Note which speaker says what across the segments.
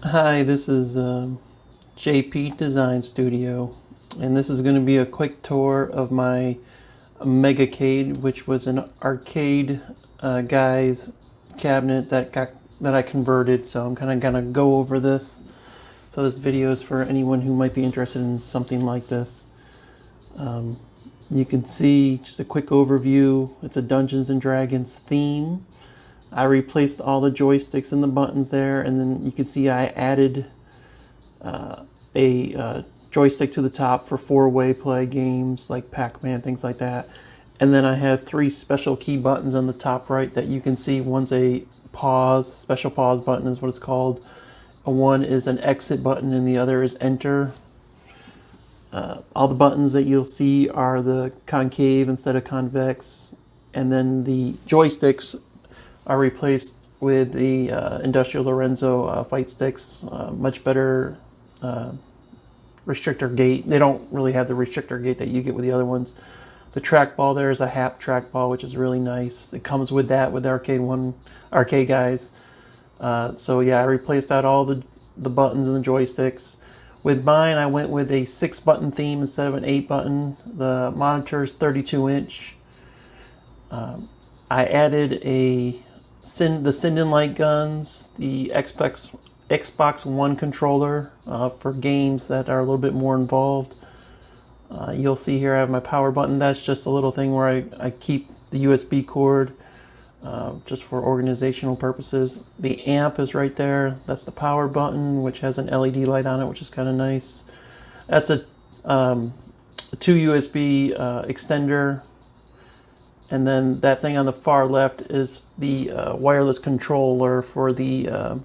Speaker 1: Hi, this is JP Design Studio, and this is going to be a quick tour of my MegaCab, which was an arcade guys cabinet that I converted. So I'm kind of gonna go over this. So this video is for anyone who might be interested in something like this. Um, you can see just a quick overview. It's a Dungeons and Dragons theme. I replaced all the joysticks and the buttons there, and then you can see I added a joystick to the top for four-way play games like Pac-Man, things like that. And then I have three special key buttons on the top right that you can see. One's a pause, special pause button is what it's called. One is an exit button and the other is enter. All the buttons that you'll see are the concave instead of convex. And then the joysticks are replaced with the Industrial Lorenzo fight sticks. Much better restrictor gate. They don't really have the restrictor gate that you get with the other ones. The trackball there is a HAP trackball, which is really nice. It comes with that with ArcadeGuys. So yeah, I replaced out all the buttons and the joysticks. With mine, I went with a 6-button theme instead of an 8-button. The monitor's 32-inch. I added the Sinden light guns, the Xbox One controller for games that are a little bit more involved. You'll see here I have my power button. That's just a little thing where I keep the USB cord just for organizational purposes. The amp is right there. That's the power button, which has an LED light on it, which is kind of nice. That's a 2 USB extender. And then that thing on the far left is the wireless controller for the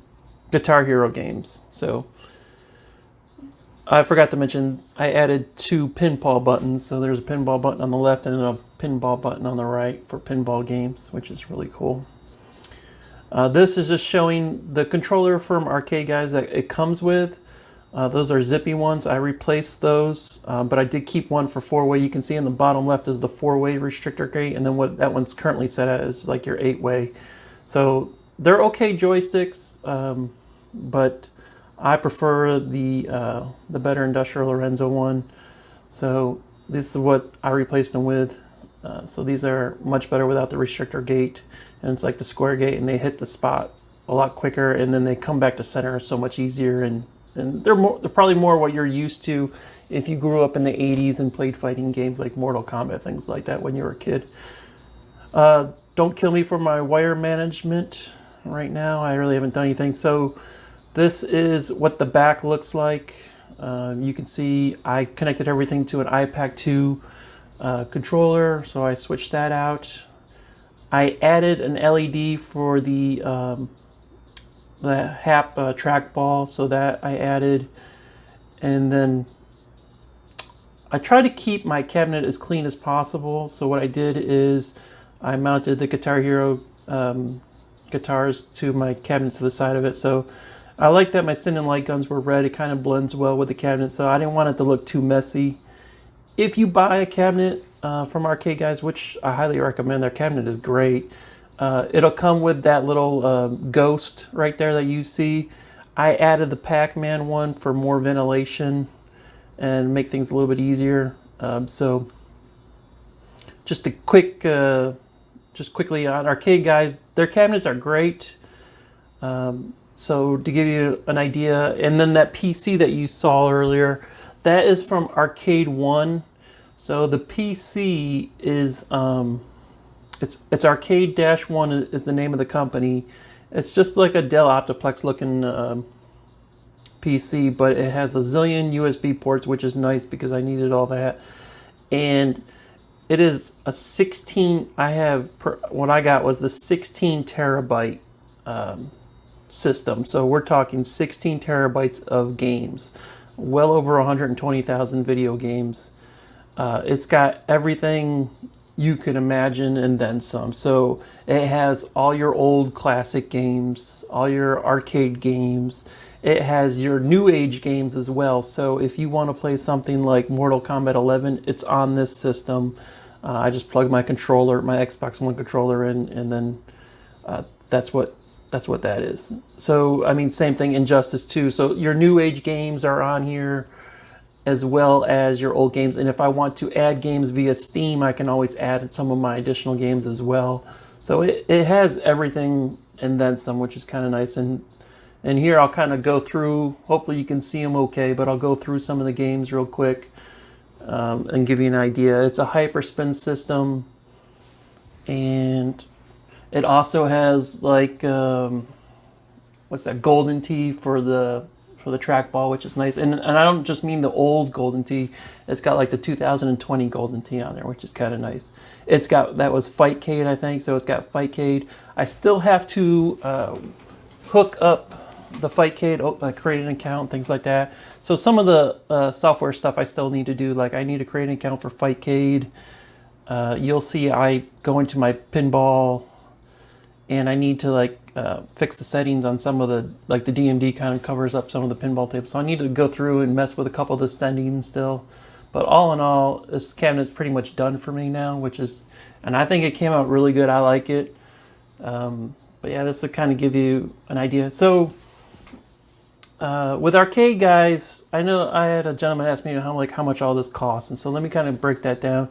Speaker 1: Guitar Hero games. So I forgot to mention I added 2 pinball buttons. So there's a pinball button on the left and a pinball button on the right for pinball games, which is really cool. This is just showing the controller from ArcadeGuys that it comes with. Those are zippy ones. I replaced those, but I did keep one for 4-way. You can see in the bottom left is the 4-way restrictor gate, and then what that one's currently set at is like your 8-way. So they're okay joysticks, but I prefer the better Industrial Lorenzo one. So this is what I replaced them with. So these are much better without the restrictor gate, and it's like the square gate, and they hit the spot a lot quicker, and then they come back to center so much easier, and they're probably more what you're used to if you grew up in the 80s and played fighting games like Mortal Kombat, things like that when you were a kid. Don't kill me for my wire management right now. I really haven't done anything. So this is what the back looks like. You can see I connected everything to an iPac 2 controller, so I switched that out. I added an LED for the HAP trackball, so that I added. And then I try to keep my cabinet as clean as possible. So what I did is I mounted the Guitar Hero guitars to my cabinet to the side of it. So I like that my Sinden light guns were red. It kind of blends well with the cabinet, so I didn't want it to look too messy. If you buy a cabinet from ArcadeGuys, which I highly recommend, their cabinet is great. It'll come with that little ghost right there that you see. I added the Pac-Man one for more ventilation and make things a little bit easier. So just a quick, just quickly on ArcadeGuys, their cabinets are great. So to give you an idea, and then that PC that you saw earlier, that is from Arcade One. So the PC is it's Arcade-One is the name of the company. It's just like a Dell Optiplex looking PC, but it has a zillion USB ports, which is nice because I needed all that. And it is a 16. What I got was the 16 terabyte system. So we're talking 16 terabytes of games, well over 120,000 video games. It's got everything you could imagine and then some. So it has all your old classic games, all your arcade games. It has your new age games as well. So if you want to play something like Mortal Kombat 11, it's on this system. I just plug my controller, my Xbox One controller in, and then that's what That's what that is. So, I mean, same thing, Injustice 2. So your new age games are on here as well as your old games. And if I want to add games via Steam, I can always add some of my additional games as well. So it has everything and then some, which is kind of nice. And here I'll kind of go through, hopefully you can see them okay, but I'll go through some of the games real quick and give you an idea. It's a hyperspin system, and it also has like, what's that, Golden Tee for the trackball, which is nice. And I don't just mean the old Golden Tee. It's got like the 2020 Golden Tee on there, which is kind of nice. It's got, that was Fightcade, I think, so it's got Fightcade. I still have to hook up the Fightcade, create an account, things like that. So some of the software stuff I still need to do, like I need to create an account for Fightcade. You'll see I go into my pinball and I need to like fix the settings on some of the, like the DMD kind of covers up some of the pinball tables. So I need to go through and mess with a couple of the settings still. But all in all, this cabinet's pretty much done for me now, which is, and I think it came out really good. I like it. But yeah, this will kind of give you an idea. So with ArcadeGuys, I know I had a gentleman ask me how much all this costs, and so let me kind of break that down.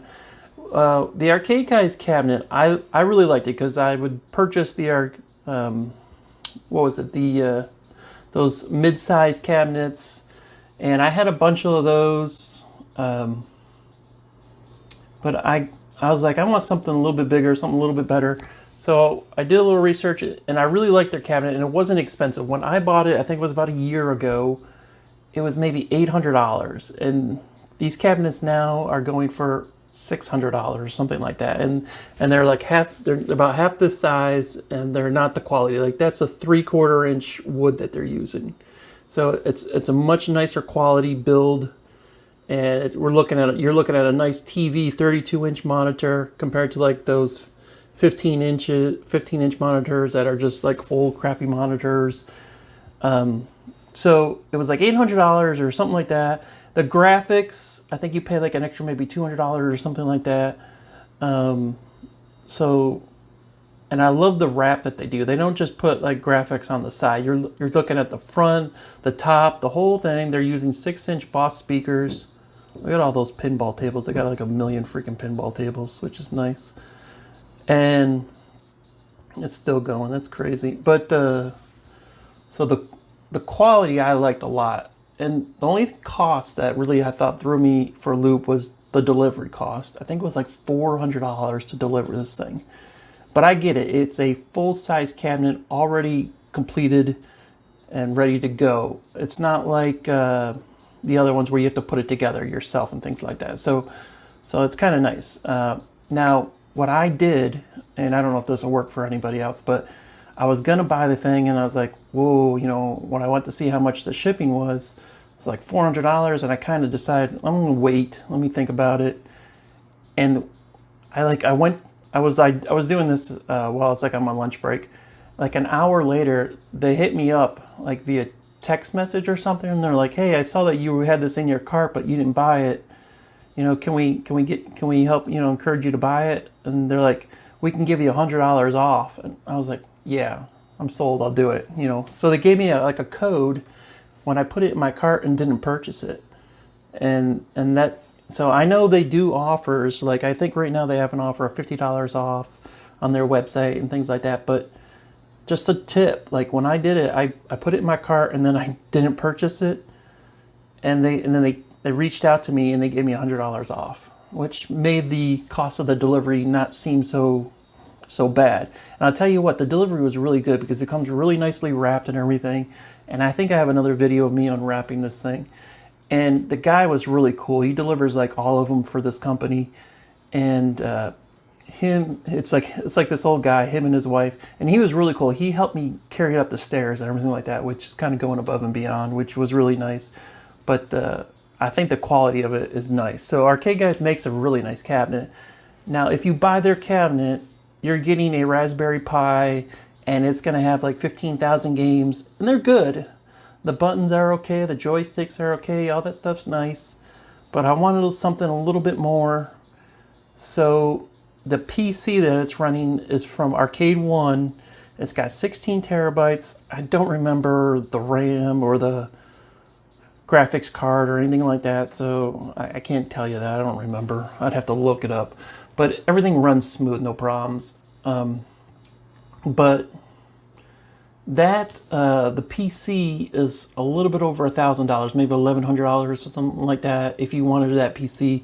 Speaker 1: The ArcadeGuys cabinet, I really liked it because I would purchase the what was it, the those mid-size cabinets, and I had a bunch of those, but I was like, I want something a little bit bigger, something a little bit better. So I did a little research, and I really liked their cabinet, and it wasn't expensive. When I bought it, I think it was about a year ago, it was maybe $800, and these cabinets now are going for $600, something like that, and they're like they're about half this size, and they're not the quality. Like that's a 3/4 inch wood that they're using, so it's a much nicer quality build. And you're looking at a nice TV 32-inch monitor compared to like those 15-inch monitors that are just like old crappy monitors. So it was like $800 or something like that. The graphics, I think you pay like an extra maybe $200 or something like that. So, and I love the wrap that they do. They don't just put like graphics on the side. You're looking at the front, the top, the whole thing. They're using 6-inch Boss speakers. Look at all those pinball tables. They got like 1 million freaking pinball tables, which is nice. And it's still going. That's crazy. But so the quality I liked a lot. And the only cost that really I thought threw me for a loop was the delivery cost. I think it was like $400 to deliver this thing. But I get it. It's a full-size cabinet already completed and ready to go. It's not like the other ones where you have to put it together yourself and things like that. So it's kind of nice. Now, what I did, and I don't know if this will work for anybody else, but I was going to buy the thing, and I was like, whoa, you know, when I went to see how much the shipping was, it's like $400, and I kind of decided, I'm going to wait. Let me think about it. And I was doing this while it's like on my lunch break. Like an hour later, they hit me up like via text message or something, and they're like, hey, I saw that you had this in your cart, but you didn't buy it. You know, can we help, you know, encourage you to buy it? And they're like, we can give you $100 off. And I was like, yeah, I'm sold. I'll do it. You know, so they gave me a code when I put it in my cart and didn't purchase it. And that, so I know they do offers. Like I think right now they have an offer of $50 off on their website and things like that. But just a tip, like when I did it, I put it in my cart and then I didn't purchase it. And then they reached out to me and they gave me $100 off, which made the cost of the delivery not seem so bad. And I'll tell you what, the delivery was really good because it comes really nicely wrapped and everything. And I think I have another video of me unwrapping this thing. And the guy was really cool. He delivers like all of them for this company. And it's like this old guy, him and his wife. And he was really cool. He helped me carry it up the stairs and everything like that, which is kind of going above and beyond, which was really nice. But I think the quality of it is nice. So ArcadeGuys makes a really nice cabinet. Now, if you buy their cabinet, you're getting a Raspberry Pi, and it's going to have like 15,000 games, and they're good. The buttons are okay, the joysticks are okay, all that stuff's nice. But I wanted something a little bit more. So the PC that it's running is from Arcade 1. It's got 16 terabytes. I don't remember the RAM or the graphics card or anything like that, so I can't tell you that. I don't remember. I'd have to look it up. But everything runs smooth, no problems. But that the PC is a little bit over $1,000, maybe $1,100 or something like that. If you wanted that PC,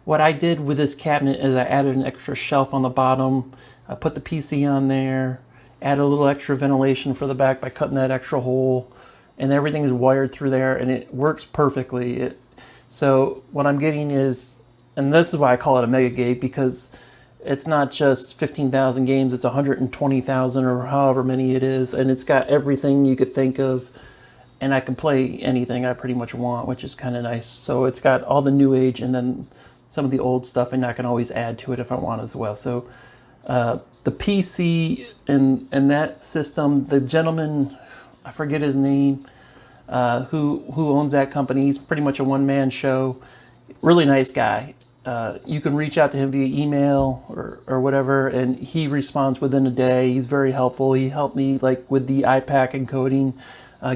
Speaker 1: what I did with this cabinet is I added an extra shelf on the bottom. I put the PC on there, added a little extra ventilation for the back by cutting that extra hole, and everything is wired through there, and it works perfectly. So what I'm getting is, and this is why I call it a MegaCab, because it's not just 15,000 games, it's 120,000 or however many it is, and it's got everything you could think of, and I can play anything I pretty much want, which is kind of nice. So it's got all the new age and then some of the old stuff, and I can always add to it if I want as well. So the PC and that system, the gentleman, I forget his name, who owns that company, he's pretty much a one-man show. Really nice guy. You can reach out to him via email or whatever, and he responds within a day. He's very helpful. He helped me like with the iPack encoding,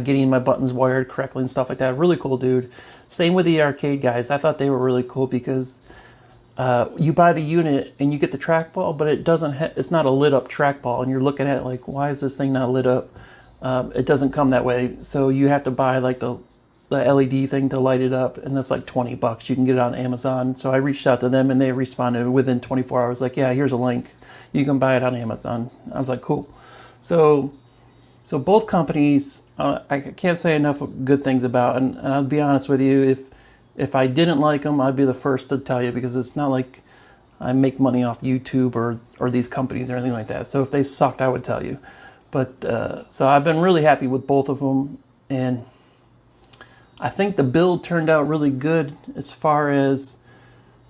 Speaker 1: getting my buttons wired correctly and stuff like that. Really cool dude. Same with the ArcadeGuys. I thought they were really cool because you buy the unit and you get the trackball, but it doesn't. It's not a lit up trackball, and you're looking at it like, why is this thing not lit up? It doesn't come that way, so you have to buy like the LED thing to light it up, and that's like $20. You can get it on Amazon. So I reached out to them, and they responded within 24 hours, like, yeah, here's a link. You can buy it on Amazon. I was like, cool. So both companies, I can't say enough good things about, and I'll be honest with you, if I didn't like them, I'd be the first to tell you, because it's not like I make money off YouTube or these companies or anything like that. So if they sucked, I would tell you. But so I've been really happy with both of them, and I think the build turned out really good as far as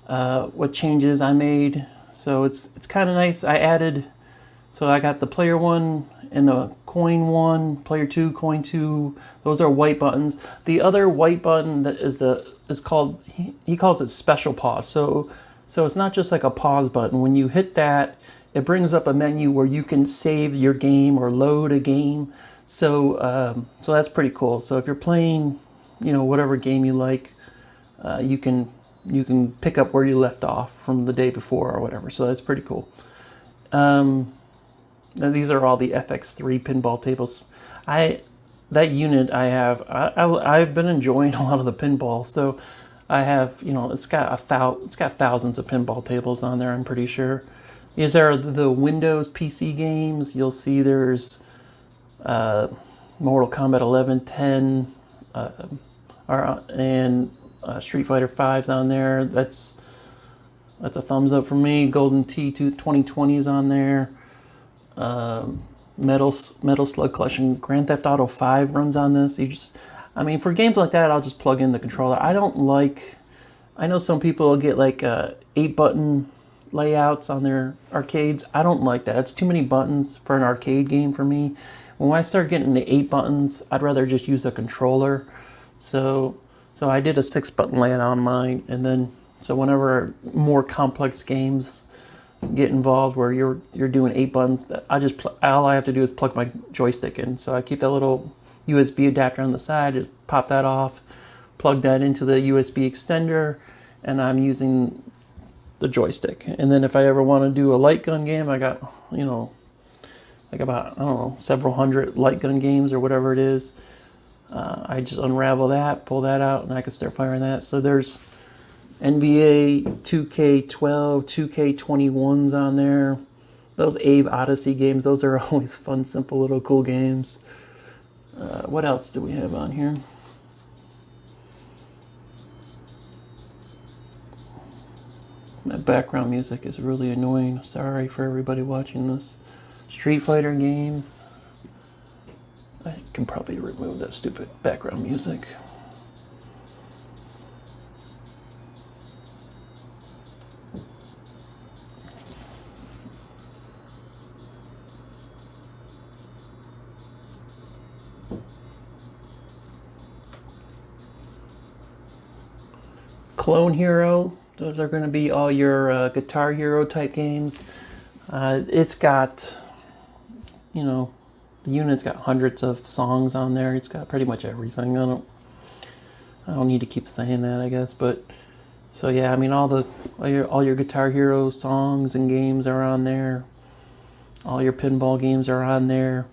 Speaker 1: what changes I made. So it's kind of nice. So I got the player one and the coin one, player two, coin two. Those are white buttons. The other white button that is called, he calls it special pause. So it's not just like a pause button. When you hit that, it brings up a menu where you can save your game or load a game. So that's pretty cool. So if you're playing, whatever game you like, you can pick up where you left off from the day before or whatever. So that's pretty cool. And these are all the FX3 pinball tables. That unit I have, I've been enjoying a lot of the pinball. So I have, it's got thousands of pinball tables on there, I'm pretty sure. These are the Windows PC games. You'll see there's Mortal Kombat 11, 10, and Street Fighter 5's on there. That's a thumbs up for me. Golden Tee 2020 is on there. Metal Slug Collection. Grand Theft Auto 5 runs on this. For games like that, I'll just plug in the controller. I know some people will get like 8-button layouts on their arcades. I don't like that. It's too many buttons for an arcade game for me. When I start getting to 8 buttons, I'd rather just use a controller. So I did a 6-button layout on mine, and then so whenever more complex games get involved where you're doing 8 buttons, all I have to do is plug my joystick in. So I keep that little USB adapter on the side, just pop that off, plug that into the USB extender, and I'm using the joystick. And then if I ever want to do a light gun game, I got like about, I don't know, several hundred light gun games or whatever it is. I just unravel that, pull that out, and I can start firing that. So there's NBA 2K12, 2K21's on there. Those Abe Odyssey games, those are always fun, simple little cool games. What else do we have on here? That background music is really annoying. Sorry for everybody watching this. Street Fighter games. I can probably remove that stupid background music. Clone Hero. Those are going to be all your Guitar Hero type games. It's got, you know, the unit's got hundreds of songs on there. It's got pretty much everything. I don't need to keep saying that, I guess. But so yeah, I mean, all your Guitar Hero songs and games are on there. All your pinball games are on there.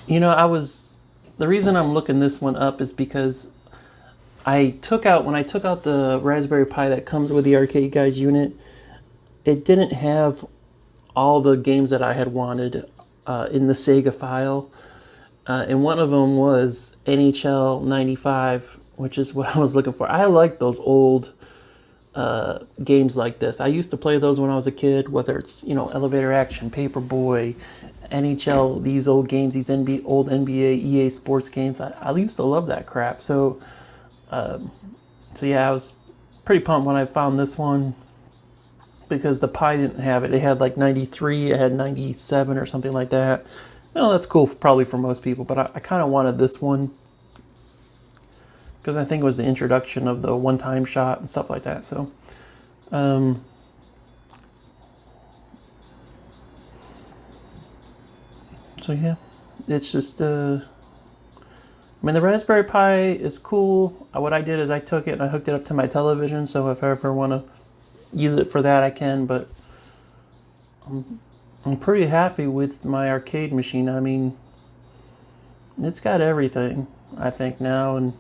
Speaker 1: You know, the reason I'm looking this one up is because when I took out the Raspberry Pi that comes with the ArcadeGuys unit, it didn't have all the games that I had wanted in the Sega file. And one of them was NHL 95, which is what I was looking for. I like those old games like this. I used to play those when I was a kid, whether it's, you know, Elevator Action, Paperboy, NHL, these old games, these old NBA, EA Sports games. I used to love that crap. So yeah, I was pretty pumped when I found this one because the Pi didn't have it. It had like 93, it had 97 or something like that. You know, that's cool probably for most people, but I kind of wanted this one because I think it was the introduction of the one-time shot and stuff like that. So, yeah, it's just, I mean, the Raspberry Pi is cool. What I did is I took it and I hooked it up to my television, so if I ever want to use it for that, I can, but I'm pretty happy with my arcade machine. I mean, it's got everything, I think, now, and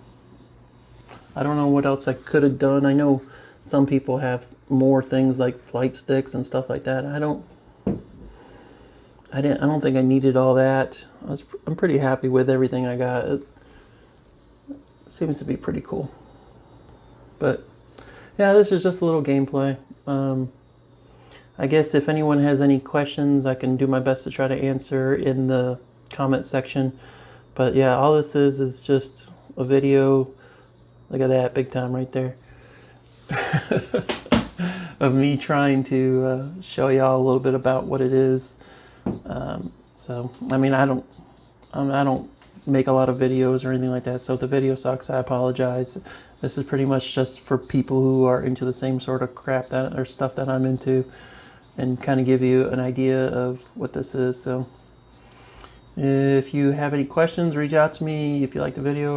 Speaker 1: I don't know what else I could have done. I know some people have more things like flight sticks and stuff like that. I don't think I needed all that. I'm pretty happy with everything I got. It seems to be pretty cool. But yeah, this is just a little gameplay. I guess if anyone has any questions, I can do my best to try to answer in the comment section. But yeah, all this is just a video. Look at that, big time right there. Of me trying to show y'all a little bit about what it is. So, I mean, I don't make a lot of videos or anything like that. So if the video sucks, I apologize. This is pretty much just for people who are into the same sort of crap or stuff that I'm into, and kind of give you an idea of what this is. So if you have any questions, reach out to me if you like the video.